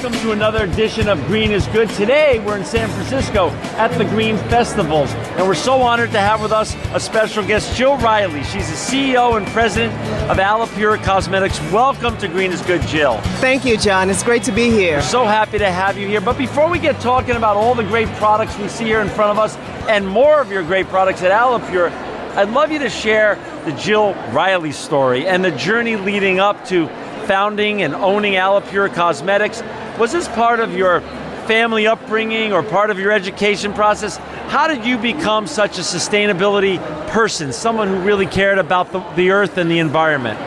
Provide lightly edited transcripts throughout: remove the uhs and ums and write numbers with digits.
welcome to another edition of Green is Good. Today we're in San Francisco at the Green Festivals, and we're so honored to have with us a special guest, Jill Riley. She's the CEO and president of Alapure Cosmetics. Welcome to Green is Good, Jill. Thank you, John. It's great to be here. We're so happy to have you here. But before we get talking about all the great products we see here in front of us and more of your great products at Alapure, I'd love you to share the Jill Riley story and the journey leading up to founding and owning Alapure Cosmetics. Was this part of your family upbringing or part of your education process? How did you become such a sustainability person, someone who really cared about the earth and the environment?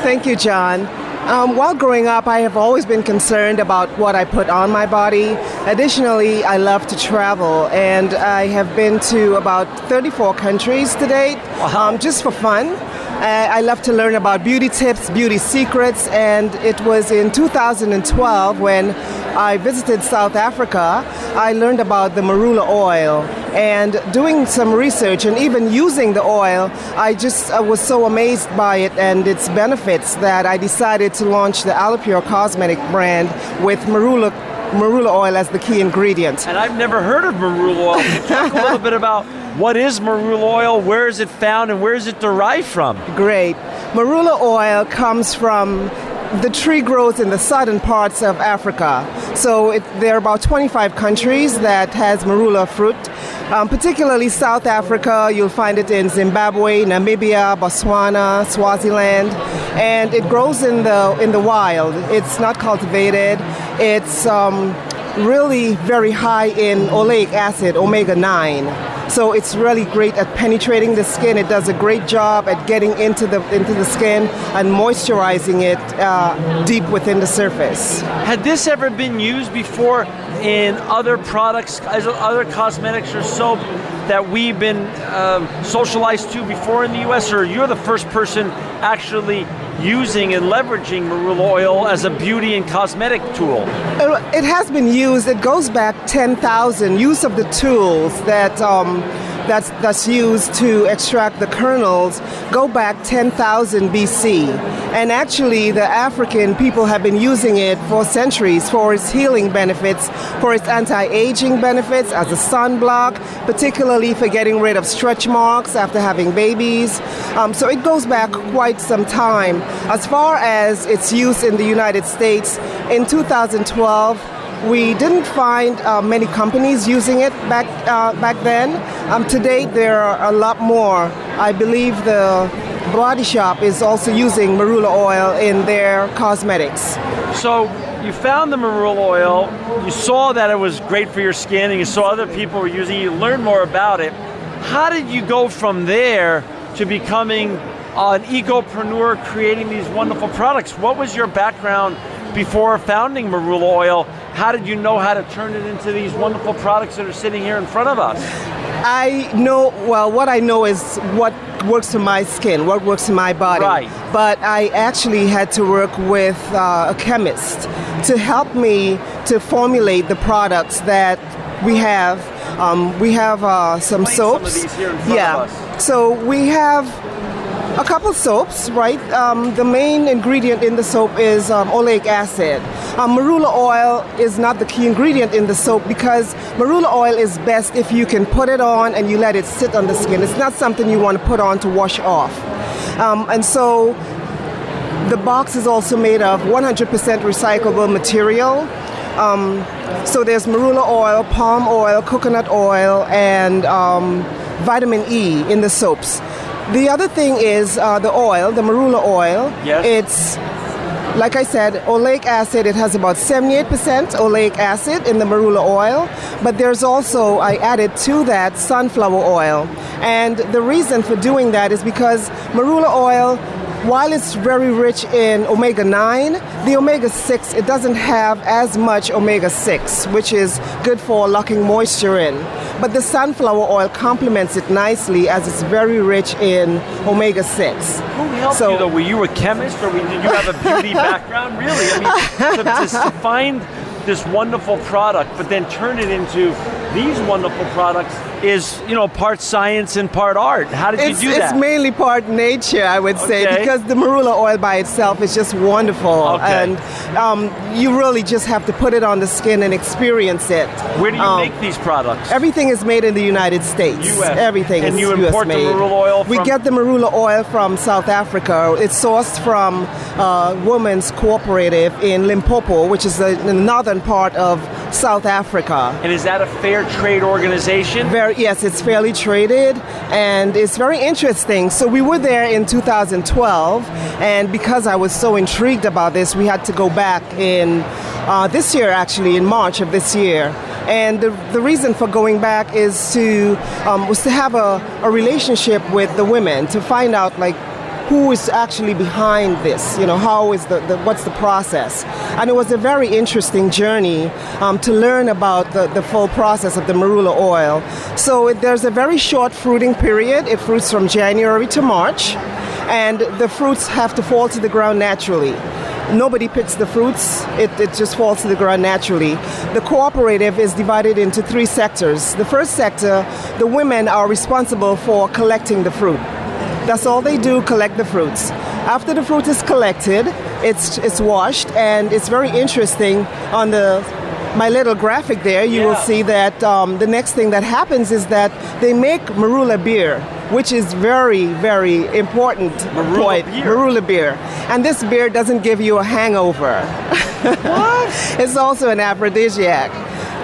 Thank you, John. While growing up, I have always been concerned about what I put on my body. Additionally, I love to travel, and I have been to about 34 countries to date, just for fun. I love to learn about beauty tips, beauty secrets, and it was in 2012 when I visited South Africa. I learned about the Marula Oil, and doing some research and even using the oil, I was so amazed by it and its benefits that I decided to launch the Alapure Cosmetic brand with Marula Oil as the key ingredient. And I've never heard of Marula Oil. Can you talk a little bit about what is Marula Oil, where is it found, and where is it derived from? Great. Marula Oil comes from the tree grows in the southern parts of Africa. So there are about 25 countries that has marula fruit. Particularly South Africa, you'll find it in Zimbabwe, Namibia, Botswana, Swaziland, and it grows in the wild. It's not cultivated. It's really very high in oleic acid, omega-9. So it's really great at penetrating the skin. It does a great job at getting into the skin and moisturizing it deep within the surface. Had this ever been used before in other products, other cosmetics or soap that we've been socialized to before in the U.S., or you're the first person actually using and leveraging Marula Oil as a beauty and cosmetic tool? It has been used. It goes back 10,000. Use of the tools that's used to extract the kernels go back 10,000 BC. And actually, the African people have been using it for centuries for its healing benefits, for its anti-aging benefits, as a sunblock, particularly for getting rid of stretch marks after having babies. So it goes back quite some time. As far as its use in the United States, in 2012, we didn't find many companies using it back then. To date, there are a lot more. I believe the Body Shop is also using Marula Oil in their cosmetics. So you found the Marula Oil, you saw that it was great for your skin, and you saw other people were using it, you learned more about it. How did you go from there to becoming an ecopreneur, creating these wonderful products? What was your background before founding Marula Oil? How did you know how to turn it into these wonderful products that are sitting here in front of us? What I know is what works for my skin, what works in my body. Right. But I actually had to work with a chemist to help me to formulate the products that we have. We have some soaps. Some of these here in front of us. So we have a couple soaps, right? The main ingredient in the soap is oleic acid. Marula oil is not the key ingredient in the soap because marula oil is best if you can put it on and you let it sit on the skin. It's not something you want to put on to wash off. And so the box is also made of 100% recyclable material. So there's marula oil, palm oil, coconut oil, and vitamin E in the soaps. The other thing is the oil, the marula oil. Yes. It's, like I said, oleic acid. It has about 78% oleic acid in the marula oil. But there's also, I added to that, sunflower oil. And the reason for doing that is because marula oil, while it's very rich in omega-9, the omega-6, it doesn't have as much omega-6, which is good for locking moisture in. But the sunflower oil complements it nicely as it's very rich in omega-6. Who helped you though? Were you a chemist or did you have a beauty background? Really? I mean, to find this wonderful product, but then turn it into these wonderful products is, part science and part art. How did you do that? It's mainly part nature, I would say, Okay. because the Marula oil by itself is just wonderful. Okay. And you really just have to put it on the skin and experience it. Where do you make these products? Everything is made in the United States. US. Everything And is you US import the made. Marula oil We from- get the Marula oil from South Africa. It's sourced from Women's Cooperative in Limpopo, which is the northern part of South Africa. And is that a fair trade organization? Yes, it's fairly traded, and it's very interesting. So we were there in 2012, and because I was so intrigued about this, we had to go back in this year, actually, in March of this year. And the reason for going back is was to have a relationship with the women, to find out who is actually behind this, how is what's the process. And it was a very interesting journey to learn about the full process of the Marula oil. So there's a very short fruiting period. It fruits from January to March, and the fruits have to fall to the ground naturally. Nobody picks the fruits, it just falls to the ground naturally. The cooperative is divided into 3 sectors. The first sector, the women are responsible for collecting the fruit. That's all they do, collect the fruits. After the fruit is collected, it's washed, and it's very interesting. On my little graphic there, you will see that the next thing that happens is that they make Marula beer, which is very, very important point. Marula beer. And this beer doesn't give you a hangover. What? It's also an aphrodisiac.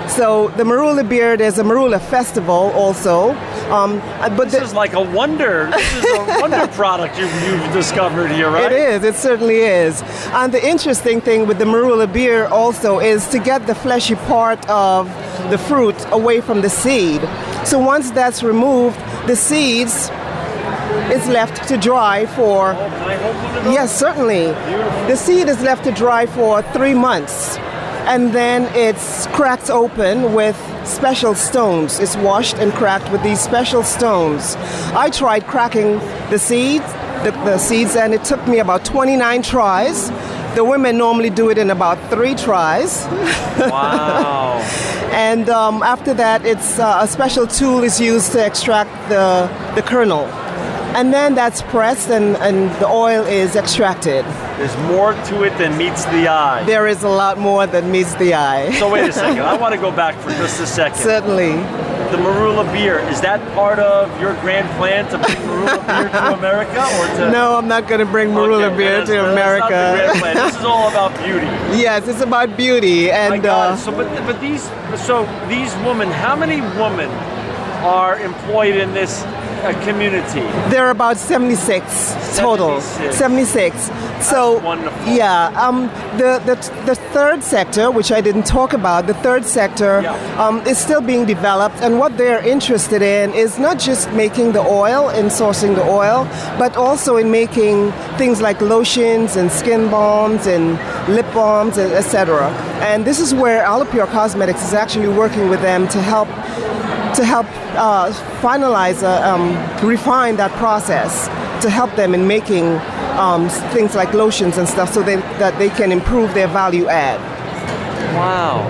So the Marula beer, there's a Marula festival also. This is like a wonder. This is a wonder product you've discovered here, right? It is. It certainly is. And the interesting thing with the Marula beer also is to get the fleshy part of the fruit away from the seed. So once that's removed, the seeds is left to dry for... Can I hold one of those? Yes, certainly. Beautiful. The seed is left to dry for 3 months. And then it's cracked open with special stones. It's washed and cracked with these special stones. I tried cracking the seeds, and it took me about 29 tries. The women normally do it in about 3 tries. Wow. And after that, it's a special tool is used to extract the kernel. And then that's pressed, and the oil is extracted. There's more to it than meets the eye. There is a lot more than meets the eye. So wait a second. I want to go back for just a second. Certainly. The Marula beer, is that part of your grand plan to bring Marula beer to America? No, I'm not going to bring Marula beer to America. That's not the grand plan. This is all about beauty. Yes, it's about beauty. And My God. So these women, how many women are employed in this community? There are about 76 total. 76. So wonderful. Yeah, the third sector, which I didn't talk about, the third sector is still being developed, and what they're interested in is not just making the oil and sourcing the oil, but also in making things like lotions and skin balms and lip balms, etc. And this is where Alapure Cosmetics is actually working with them to help finalize, refine that process, to help them in making things like lotions and stuff, so that they can improve their value add. Wow.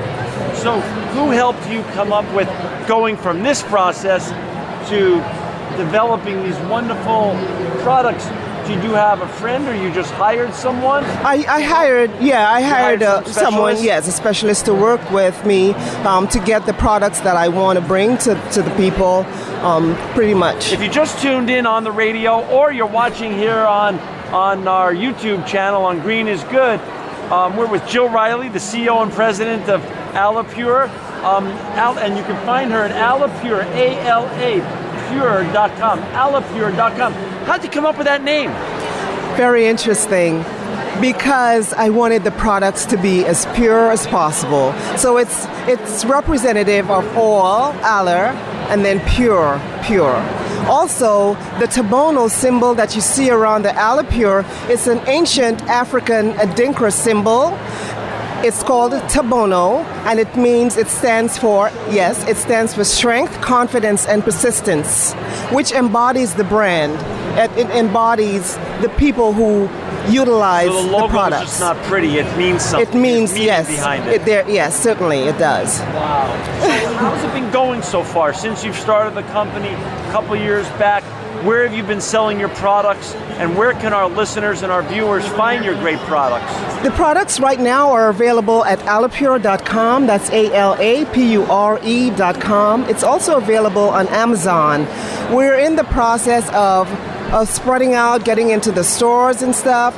So who helped you come up with going from this process to developing these wonderful products? Did you have a friend, or you just hired someone? I hired someone, specialist? a specialist to work with me to get the products that I want to bring to the people, pretty much. If you just tuned in on the radio, or you're watching here on our YouTube channel on Green is Good, we're with Jill Riley, the CEO and president of Alapure, and you can find her at Alapure, Alapure.com, Alapure.com. How'd you come up with that name? Very interesting, because I wanted the products to be as pure as possible. So it's representative of all, alar, and then pure. Also, the Tabono symbol that you see around the Alapure is an ancient African Adinkra symbol. It's called Tabono, and it stands for strength, confidence, and persistence, which embodies the brand. It embodies the people who utilize So the the logo is products. just not pretty. It means something. It means, There's meaning yes. behind it. Yes, certainly it does. Wow. So how's it been going so far since you've started the company a couple years back? Where have you been selling your products, and where can our listeners and our viewers find your great products? The products right now are available at alapure.com. That's ALAPURE.com. It's also available on Amazon. We're in the process of spreading out, getting into the stores and stuff.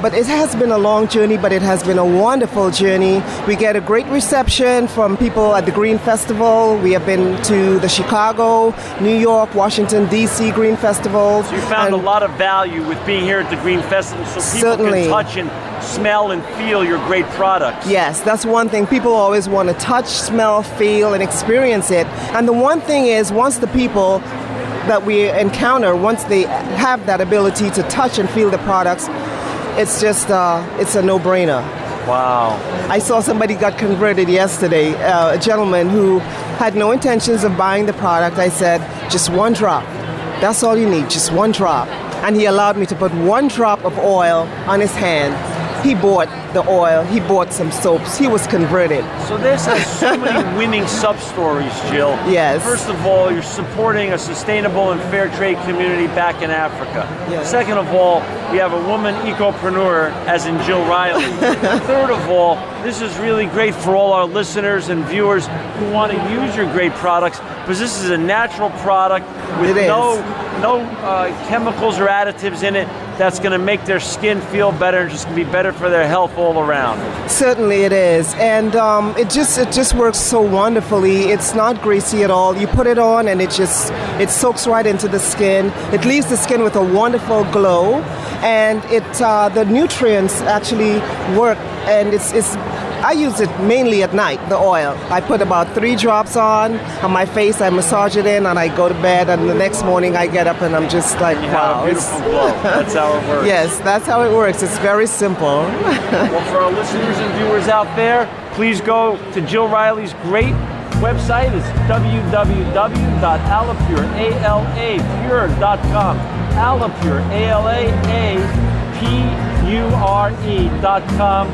But it has been a long journey, but it has been a wonderful journey. We get a great reception from people at the Green Festival. We have been to the Chicago, New York, Washington, D.C. Green Festivals. So you found a lot of value with being here at the Green Festival, so people Certainly. can touch and smell and feel your great products. Yes, that's one thing. People always want to touch, smell, feel, and experience it. And the one thing is, once the people that we encounter, once they have that ability to touch and feel the products, it's just, it's a no-brainer. Wow. I saw somebody got converted yesterday, a gentleman who had no intentions of buying the product. I said, just one drop. That's all you need, just one drop. And he allowed me to put one drop of oil on his hand. He bought the oil, he bought some soaps, he was converted. So this has so many winning sub-stories, Jill. Yes. First of all, you're supporting a sustainable and fair trade community back in Africa. Yes. Second of all, we have a woman ecopreneur, as in Jill Riley. Third of all, this is really great for all our listeners and viewers who want to use your great products, because this is a natural product with no chemicals or additives in it that's going to make their skin feel better and just going to be better for their health all around. Certainly it is, and it just works so wonderfully. It's not greasy at all. You put it on and it soaks right into the skin. It leaves the skin with a wonderful glow, and the nutrients actually work. And I use it mainly at night, the oil. I put about 3 drops on my face, I massage it in, and I go to bed, and the next morning I get up and I'm just like, You wow. have a beautiful glow. That's how it works. Yes, that's how it works. It's very simple. Well, for our listeners and viewers out there, please go to Jill Riley's great website. It's www.alapure.com. Alapure, ALAAPURE.com.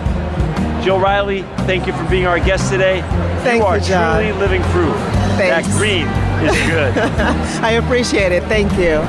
Jill Riley, thank you for being our guest today. Thank you are you, John. truly living proof Thanks. that green is good. I appreciate it. Thank you.